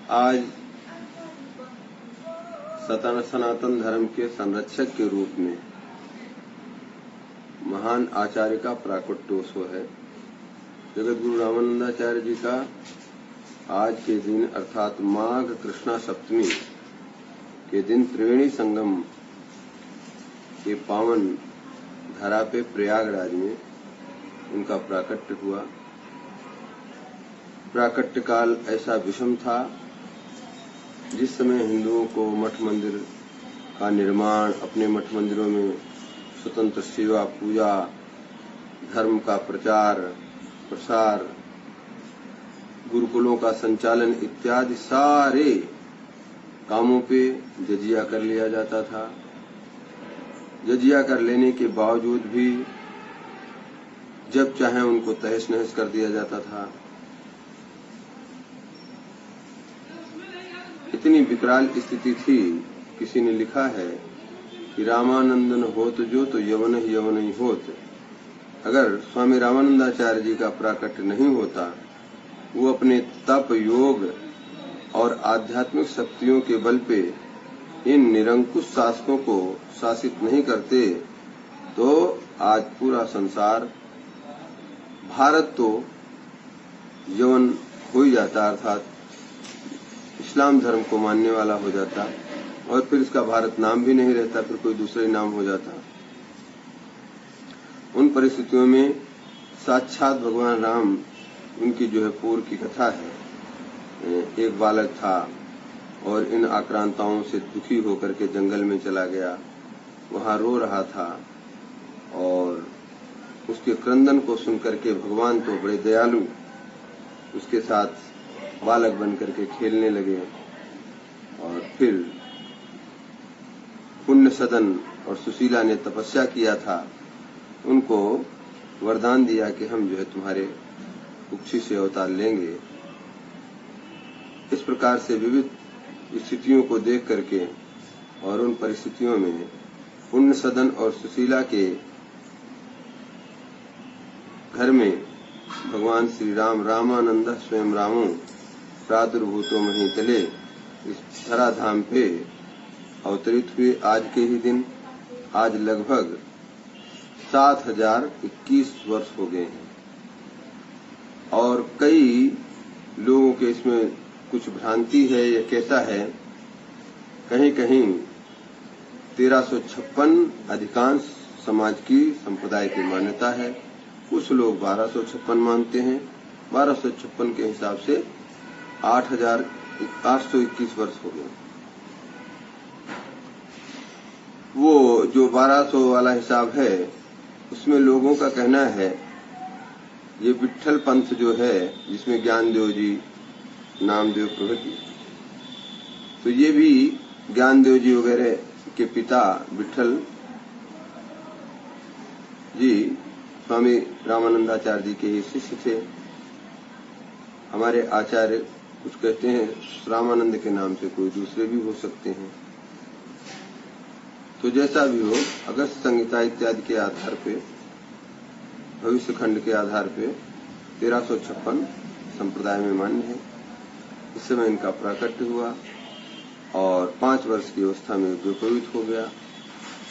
आज सनातन धर्म के संरक्षक के रूप में महान आचार्य का प्राकट्योत्सव है। जगत गुरु रामानंदाचार्य जी का आज के दिन अर्थात माघ कृष्णा सप्तमी के दिन त्रिवेणी संगम के पावन धरा पे प्रयागराज में उनका प्राकट्य हुआ। प्राकट्य काल ऐसा विषम था जिस समय हिंदुओं को मठ मंदिर का निर्माण, अपने मठ मंदिरों में स्वतंत्र सेवा, पूजा, धर्म का प्रचार प्रसार, गुरुकुलों का संचालन इत्यादि सारे कामों पे जजिया कर लिया जाता था। जजिया कर लेने के बावजूद भी जब चाहे उनको तहस नहस कर दिया जाता था। इतनी विकराल स्थिति थी, किसी ने लिखा है कि रामानंदन होत जो तो यवन ही यवन ही होत। अगर स्वामी रामानंदाचार्य जी का प्राकट्य नहीं होता, वो अपने तप, योग और आध्यात्मिक शक्तियों के बल पे इन निरंकुश शासकों को शासित नहीं करते, तो आज पूरा संसार, भारत तो यवन हो ही जाता, अर्थात इस्लाम धर्म को मानने वाला हो जाता और फिर इसका भारत नाम भी नहीं रहता, फिर कोई दूसरा ही नाम हो जाता। उन परिस्थितियों में साक्षात भगवान राम, उनकी जो है पूर्व की कथा है, एक बालक था और इन आक्रांताओं से दुखी होकर के जंगल में चला गया, वहां रो रहा था और उसके क्रंदन को सुनकर के भगवान तो बड़े दयालु उसके साथ बालक बनकर के खेलने लगे और फिर पुण्य सदन और सुशीला ने तपस्या किया था, उनको वरदान दिया कि हम जो है तुम्हारे कुक्षी से अवतार लेंगे। इस प्रकार से विविध स्थितियों को देख करके और उन परिस्थितियों में पुण्य सदन और सुशीला के घर में भगवान श्री राम, रामानंद स्वयं रामो प्रादुर्भूतो महीतले, इस धराधाम पे अवतरित हुए। आज के ही दिन, आज लगभग 7021 वर्ष हो गए हैं और कई लोगों के इसमें कुछ भ्रांति है। यह कहता है कहीं कहीं 1356 अधिकांश समाज की संप्रदाय की मान्यता है, कुछ लोग 1256 मानते हैं। 1256 के हिसाब से 8821 वर्ष हो गए। वो जो 1200 वाला हिसाब है, उसमें लोगों का कहना है ये विट्ठल पंथ जो है, जिसमें ज्ञानदेव जी, नामदेव प्रभृति, तो ये भी ज्ञानदेव जी वगैरह के पिता विट्ठल जी स्वामी रामानंदाचार्य जी के ही शिष्य थे। हमारे आचार्य कुछ कहते हैं रामानंद के नाम से कोई दूसरे भी हो सकते हैं। तो जैसा भी हो, अगस्त संहिता इत्यादि के आधार पे, भविष्य खंड के आधार पे 1356 संप्रदाय में मान्य है। इस समय इनका प्राकट्य हुआ और 5 वर्ष की अवस्था में विपरीत हो गया।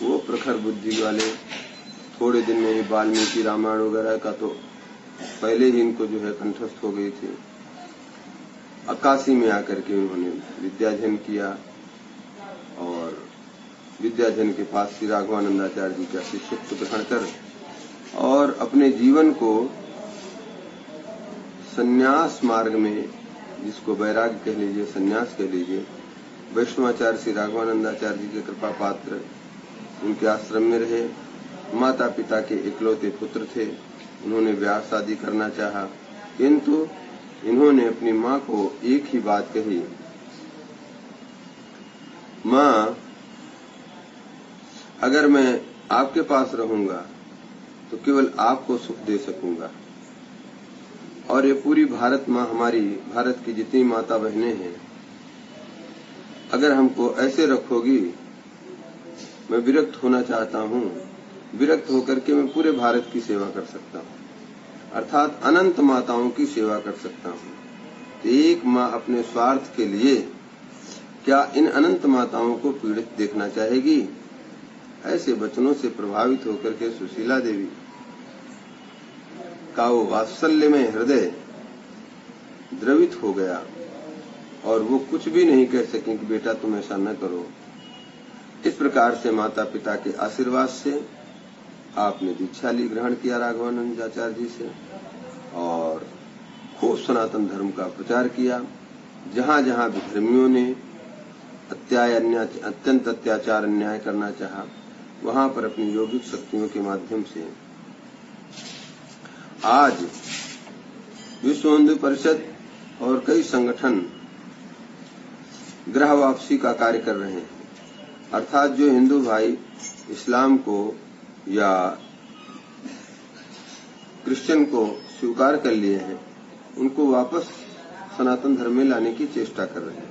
वो प्रखर बुद्धि वाले, थोड़े दिन में ही वाल्मीकि रामायण वगैरह का तो पहले ही इनको जो है कंठस्थ हो गई थी। 81 में आकर के उन्होंने विद्याध्ययन किया और विद्याध्ययन के पास श्री राघवानंदाचार्य जी का शिष्यत्व ग्रहण कर और अपने जीवन को संन्यास मार्ग में, जिसको वैराग्य कह लीजिए, संन्यास कह लीजिए, वैष्णवाचार्य श्री राघवानंदाचार्य जी के कृपा पात्र उनके आश्रम में रहे। माता पिता के इकलौते पुत्र थे, उन्होंने ब्याह शादी करना चाहा, किंतु इन्होंने अपनी माँ को एक ही बात कही, माँ अगर मैं आपके पास रहूंगा तो केवल आपको सुख दे सकूंगा और ये पूरी भारत माँ, हमारी भारत की जितनी माता बहनें हैं, अगर हमको ऐसे रखोगी, मैं विरक्त होना चाहता हूँ, विरक्त होकर के मैं पूरे भारत की सेवा कर सकता हूँ, अर्थात अनंत माताओं की सेवा कर सकता हूँ। एक माँ अपने स्वार्थ के लिए क्या इन अनंत माताओं को पीड़ित देखना चाहेगी? ऐसे वचनों से प्रभावित होकर के सुशीला देवी का वो वात्सल्य में हृदय द्रवित हो गया और वो कुछ भी नहीं कह सकें कि बेटा तुम ऐसा न करो। इस प्रकार से माता पिता के आशीर्वाद से आपने दीक्षा ली, ग्रहण किया राघवानंद आचार्य जी से और खूब सनातन धर्म का प्रचार किया। जहां जहां विधर्मियों ने अत्यंत अत्याचार अन्याय करना चाहा, वहां पर अपनी योगिक शक्तियों के माध्यम से आज विश्व हिंदू परिषद और कई संगठन ग्रह वापसी का कार्य कर रहे हैं। अर्थात जो हिंदू भाई इस्लाम को या क्रिश्चियन को स्वीकार कर लिए हैं, उनको वापस सनातन धर्म में लाने की चेष्टा कर रहे हैं।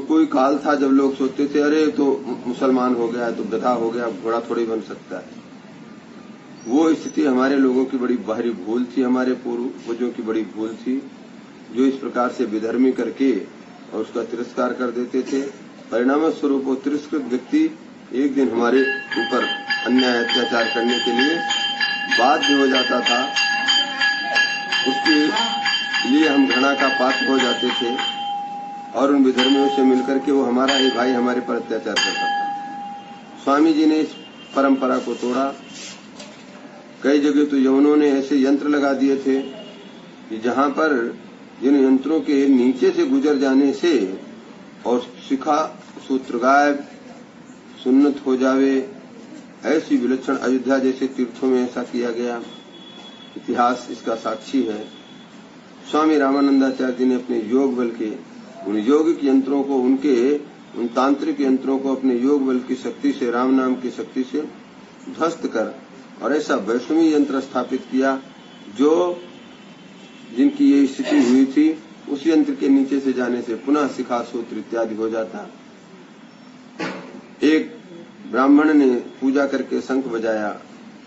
कोई काल था जब लोग सोचते थे अरे तो मुसलमान हो गया तो गधा हो गया, घोड़ा थोड़ी बन सकता है। वो स्थिति हमारे लोगों की बड़ी बाहरी भूल थी, हमारे पूर्वजों की बड़ी भूल थी, जो इस प्रकार से विधर्मी करके और उसका तिरस्कार कर देते थे। परिणाम स्वरूप वो तिरस्कृत व्यक्ति एक दिन हमारे ऊपर अन्याय अत्याचार करने के लिए बाध्य हो जाता था। उसके लिए हम घृणा का पात्र हो जाते थे और उन विधर्मियों से मिलकर के वो हमारा ही भाई हमारे पर अत्याचार करता था। स्वामी जी ने इस परंपरा को तोड़ा। कई जगह तो यवनों ने ऐसे यंत्र लगा दिए थे कि जहां पर जिन यंत्रों के नीचे से गुजर जाने से और शिखा सूत्र गायब, सुन्नत हो जावे, ऐसी विलक्षण अयोध्या जैसे तीर्थों में ऐसा किया गया। इतिहास इसका साक्षी है। स्वामी रामानंदाचार्य जी ने अपने योग बल के उन यौगिक यंत्रों को, उन तांत्रिक यंत्रों को अपने योग बल की शक्ति से, राम नाम की शक्ति से ध्वस्त कर और ऐसा वैष्णवी यंत्र स्थापित किया जो जिनकी ये स्थिति हुई थी उस यंत्र के नीचे से जाने से पुनः शिखा सूत्र इत्यादि हो जाता। एक ब्राह्मण ने पूजा करके शंख बजाया,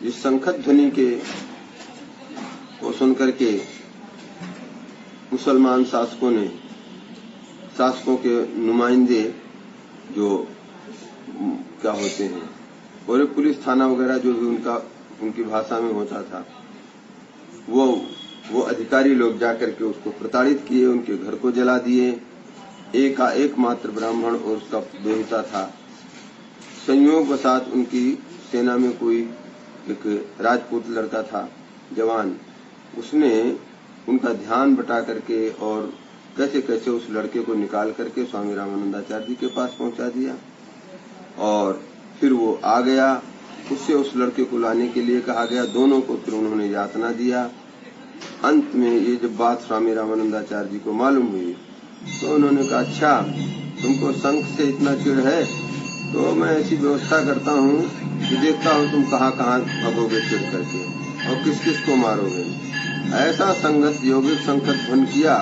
जिस शंखत ध्वनि के को सुनकर के मुसलमान शासकों के नुमाइंदे जो क्या होते हैं और पुलिस थाना वगैरह जो भी उनकी भाषा में होता था, वो अधिकारी लोग जाकर के उसको प्रताड़ित किए, उनके घर को जला दिए। एकमात्र ब्राह्मण और उसका देवता था। संयोगवशात उनकी सेना में कोई एक राजपूत लड़का था, जवान, उसने उनका ध्यान बटा करके और कैसे कैसे उस लड़के को निकाल करके स्वामी रामानंदाचार्य जी के पास पहुंचा दिया और फिर वो आ गया। उससे उस लड़के को लाने के लिए कहा गया। दोनों को फिर उन्होंने यातना दिया। अंत में ये जब बात स्वामी रामानंदाचार्य जी को मालूम हुई तो उन्होंने कहा, अच्छा तुमको शंख से इतना चिढ़ है तो मैं ऐसी व्यवस्था करता हूँ कि देखता हूँ तुम कहाँ कहाँ भगोगे चिढ़ करके और किस किस को मारोगे। ऐसा संगत यौगिक शंखत ध्वनि किया।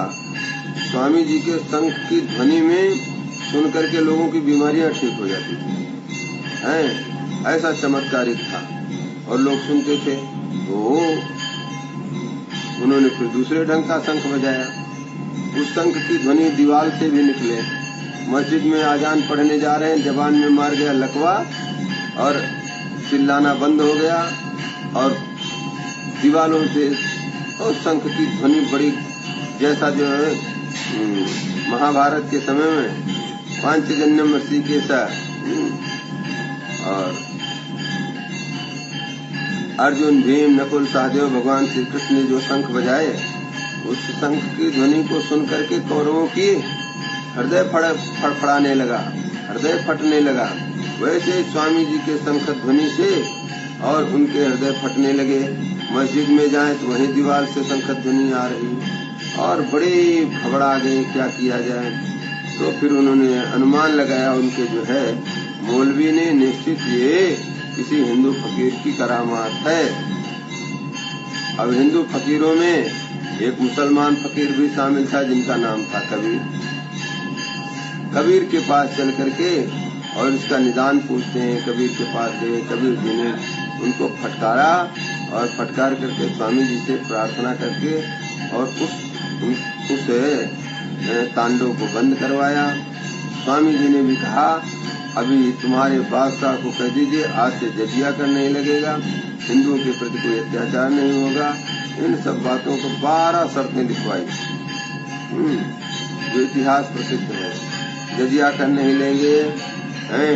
स्वामी जी के शंख की ध्वनि में सुन करके लोगों की बीमारियां ठीक हो जाती थी। ऐसा चमत्कारिक था और लोग सुनते थे। तो उन्होंने फिर दूसरे ढंग का शंख बजाया। उस शंख की ध्वनि दीवार से भी निकले। मस्जिद में आजान पढ़ने जा रहे हैं, जबान में मार गया लकवा और चिल्लाना बंद हो गया और दीवालों से उस शंख की ध्वनि बड़ी, जैसा जो है महाभारत के समय में पांचजन्य ऋषिकेश और अर्जुन, भीम, नकुल, सहदेव, भगवान श्री कृष्ण ने जो शंख बजाए, उस शंख की ध्वनि को सुनकर के कौरवों की हृदय फड़फड़ाने लगा, हृदय फटने लगा। वैसे स्वामी जी के शंख ध्वनि से और उनके हृदय फटने लगे। मस्जिद में जाएं तो वहीं दीवार से शंख ध्वनि आ रही और बड़े घबरा गए, क्या किया जाए। तो फिर उन्होंने अनुमान लगाया, उनके जो है मौलवी ने, निश्चित ये किसी हिंदू फकीर की करामात है। अब हिंदू फकीरों में एक मुसलमान फकीर भी शामिल था जिनका नाम था कबीर। कबीर के पास चल करके और इसका निदान पूछते हैं। कबीर के पास गए, कबीर जी ने उनको फटकारा और फटकार करके स्वामी जी से प्रार्थना करके और उस तांडव को बंद करवाया। स्वामी जी ने भी कहा, अभी तुम्हारे बादशाह को कह दीजिए आज से जजिया कर नहीं लगेगा, हिंदुओं के प्रति कोई अत्याचार नहीं होगा। इन सब बातों को 12 शर्तें लिखवाई, जो इतिहास प्रसिद्ध है। जजिया कर नहीं लेंगे,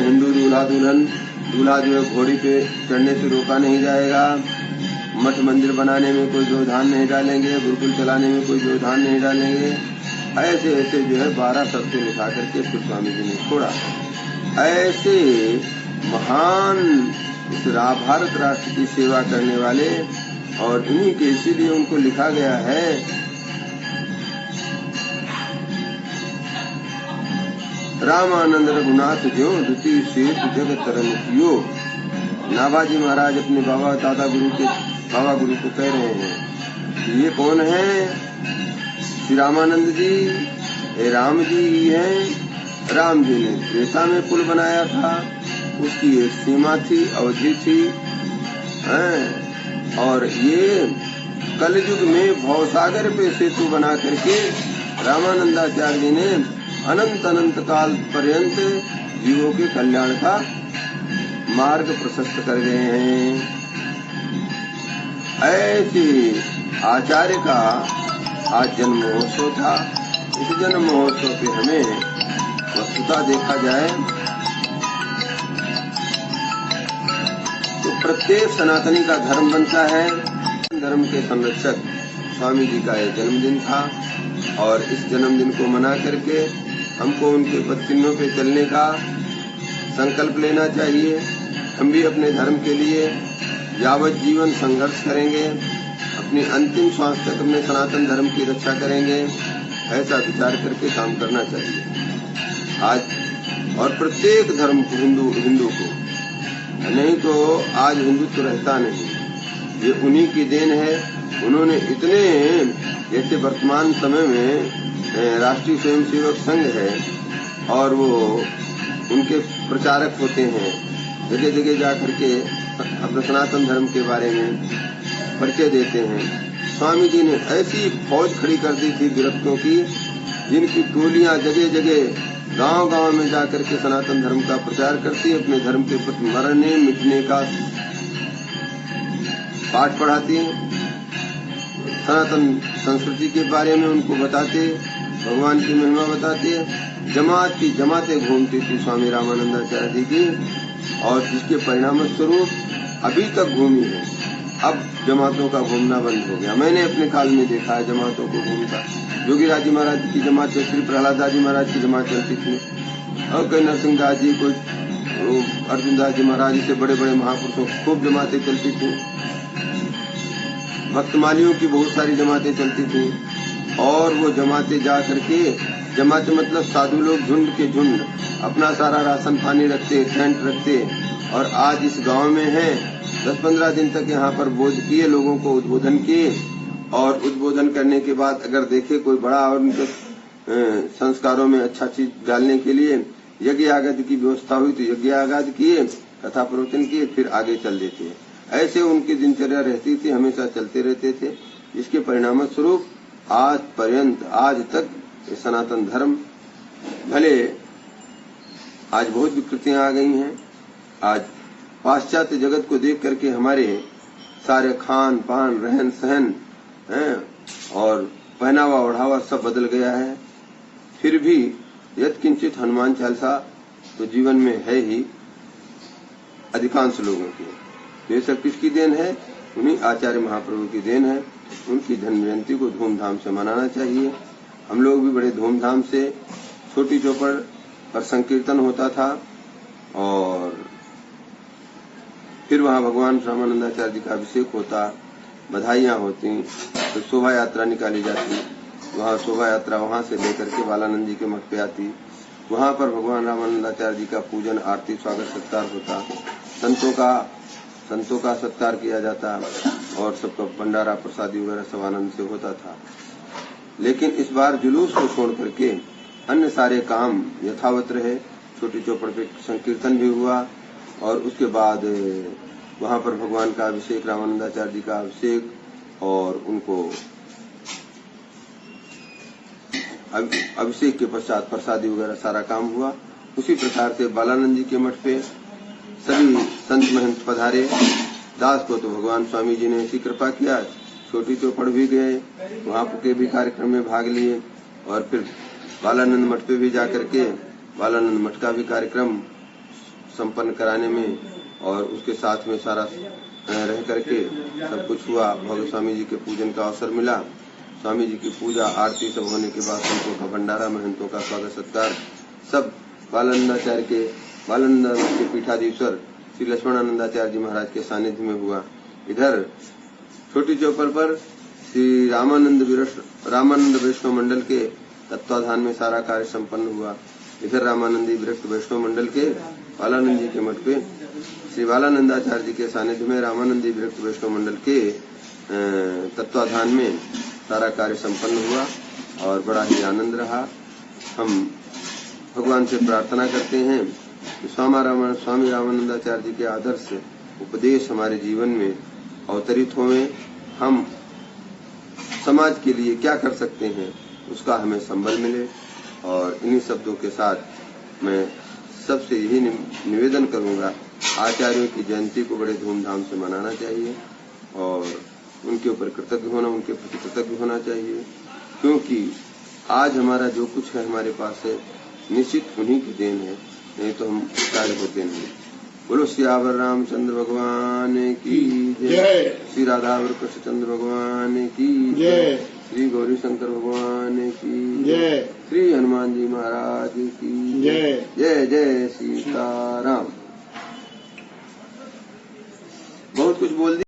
हिंदू दूल्हा जो है घोड़ी पे चढ़ने से रोका नहीं जाएगा, मठ मंदिर बनाने में कोई व्यवधान नहीं डालेंगे, गुरुकुल चलाने में कोई व्यवधान नहीं डालेंगे। ऐसे ऐसे जो है 12 शर्तें लिखा करके फिर स्वामी जी ने छोड़ा। ऐसे महान इस भारत राष्ट्र की सेवा करने वाले, और इन्हीं के इसीलिए उनको लिखा गया है रामानंद रघुनाथ ज्यों द्वितीय सेतु जगत तरन कियो। नाभाजी महाराज अपने बाबा गुरु को कह रहे हैं, ये कौन है? श्री रामानंद जी, राम जी ही हैं। राम जी ने त्रेता में पुल बनाया था, उसकी एक सीमा थी, अवधि थी, और ये कलयुग में भवसागर पे सेतु बना करके रामानंदाचार्य जी ने अनंत काल पर्यंत जीवों के कल्याण का मार्ग प्रशस्त कर गए हैं। ऐसे आचार्य का आज जन्म महोत्सव था। इस जन्म महोत्सव पे हमें वस्तुतः देखा जाए तो प्रत्येक सनातनी का धर्म बनता है। धर्म के संरक्षक स्वामी जी का यह जन्मदिन था, और इस जन्मदिन को मना करके हमको उनके पदचिन्हों पे चलने का संकल्प लेना चाहिए। हम भी अपने धर्म के लिए यावत जीवन संघर्ष करेंगे, अपनी अंतिम श्वास तक अपने सनातन धर्म की रक्षा करेंगे, ऐसा विचार करके काम करना चाहिए आज। और प्रत्येक धर्म को हिंदू को, नहीं तो आज हिंदुत्व रहता नहीं। ये उन्हीं की देन है। उन्होंने इतने, जैसे वर्तमान समय में राष्ट्रीय स्वयंसेवक संघ है और वो उनके प्रचारक होते हैं, जगह जगह जाकर के अपने सनातन धर्म के बारे में परिचय देते हैं। स्वामी जी ने ऐसी फौज खड़ी कर दी थी विरक्तों की, जिनकी टोलियां जगह जगह गांव-गांव में जाकर के सनातन धर्म का प्रचार करती, अपने धर्म के प्रति मरने मिटने का पाठ पढ़ाती हैं, सनातन संस्कृति के बारे में उनको बताते, भगवान की महिमा बताते। जमातें घूमती थी स्वामी रामानंदाचार्य जी की, और जिसके परिणाम स्वरूप अभी तक घूमी है। अब जमातों का घूमना बंद हो गया। मैंने अपने काल में देखा है जमातों को घूमता। योगीराज जी महाराज की जमात, श्री प्रहलाद जी महाराज की जमात चलती थी, और कई नरसिंह दास जी, कोई अर्जुन दास जी महाराज से बड़े बड़े महापुरुषों खूब जमातें चलती थी। भक्तमालियों की बहुत सारी जमातें चलती थी, और वो जमातें जा करके, जमातें मतलब साधु लोग झुंड के झुंड अपना सारा राशन पानी रखते, टेंट रखते, और आज इस गांव में है 10-15 दिन तक यहाँ पर बोध किए, लोगों को उद्बोधन किए, और उद्बोधन करने के बाद अगर देखे कोई बड़ा और उनके संस्कारों में अच्छा चीज डालने के लिए यज्ञ आगत की व्यवस्था हुई तो यज्ञ आगत किए, कथा प्रवचन किए, फिर आगे चल देते हैं। ऐसे उनकी दिनचर्या रहती थी, हमेशा चलते रहते थे, जिसके परिणाम स्वरूप आज पर्यंत, आज तक सनातन धर्म, भले आज बहुत विकृतियां आ गई हैं। आज पाश्चात्य जगत को देख करके हमारे सारे खान पान, रहन सहन और पहनावा ओढ़ावा सब बदल गया है। फिर भी यत्किंचित हनुमान चालीसा तो जीवन में है ही अधिकांश लोगों की। ये सब किसकी देन है? उन्हीं आचार्य महाप्रभु की देन है। उनकी जन्म जयंती को धूमधाम से मनाना चाहिए। हम लोग भी बड़े धूमधाम से, छोटी चौपड़ पर संकीर्तन होता था, और फिर वहाँ भगवान रामानंदाचार्य जी का अभिषेक होता, बधाइयाँ होती, तो शोभा यात्रा निकाली जाती। वहाँ शोभा यात्रा वहाँ से लेकर के बालानंद जी के मठ पे आती। वहाँ पर भगवान रामानंदाचार्य जी का पूजन, आरती, स्वागत सत्कार होता। संतों का सत्कार किया जाता, और सबका भंडारा प्रसादी वगैरह सब आनंद से होता था। लेकिन इस बार जुलूस को छोड़ करके अन्य सारे काम यथावत रहे। छोटी चौपड़ पे संकीर्तन भी हुआ, और उसके बाद वहाँ पर भगवान का अभिषेक, रामानंदाचार्य जी का अभिषेक, और उनको अभिषेक के पश्चात प्रसादी वगैरह सारा काम हुआ। उसी प्रकार से बालानंद जी के मठ पे सभी संत महंत पधारे। दास को तो भगवान स्वामी जी ने ऐसी कृपा किया, छोटी चौपड़ भी गए, वहां के भी कार्यक्रम में भाग लिए और फिर बालानंद मठ पे भी जाकर के बालानंद मठ का भी कार्यक्रम संपन्न कराने में और उसके साथ में सारा रह करके सब कुछ हुआ। भगवान स्वामी जी के पूजन का अवसर मिला। स्वामी जी की पूजा आरती सब होने के बाद संतों का भंडारा, महंतों का स्वागत सत्कार सब बालानंदाचार्य के पीठाधीश्वर श्री लक्ष्मणानंदाचार्य जी महाराज के सानिध्य में हुआ। इधर छोटी चौपर पर श्री रामानंद वैष्णव मंडल के तत्वाधान में सारा कार्य संपन्न हुआ। इधर रामानंदी विरक्त वैष्णव मंडल के बालानंद जी के मठ पे श्री बालानंदाचार्य जी के सानिध्य में रामानंदी विरक्त वैष्णव मंडल के तत्वाधान में सारा कार्य संपन्न हुआ और बड़ा ही आनंद रहा। हम भगवान से प्रार्थना करते हैं कि स्वामी रामानंदाचार्य जी के आदर्श उपदेश हमारे जीवन में अवतरित हों। हम समाज के लिए क्या कर सकते हैं उसका हमें संबल मिले। और इन्हीं शब्दों के साथ मैं सबसे यही निवेदन करूंगा, आचार्यों की जयंती को बड़े धूमधाम से मनाना चाहिए और उनके ऊपर उनके प्रति कृतज्ञ होना चाहिए, क्योंकि आज हमारा जो कुछ है हमारे पास है निश्चित उन्हीं की देन है, नहीं तो हम कार्य होते नहीं। बोलो सियावर रामचंद्र भगवान की जय, श्री राधा कृष्णचंद्र भगवान की जय, श्री गौरी शंकर भगवान की जय, श्री हनुमान जी महाराज की जय। जय जय सीताराम। बहुत कुछ बोल दिया।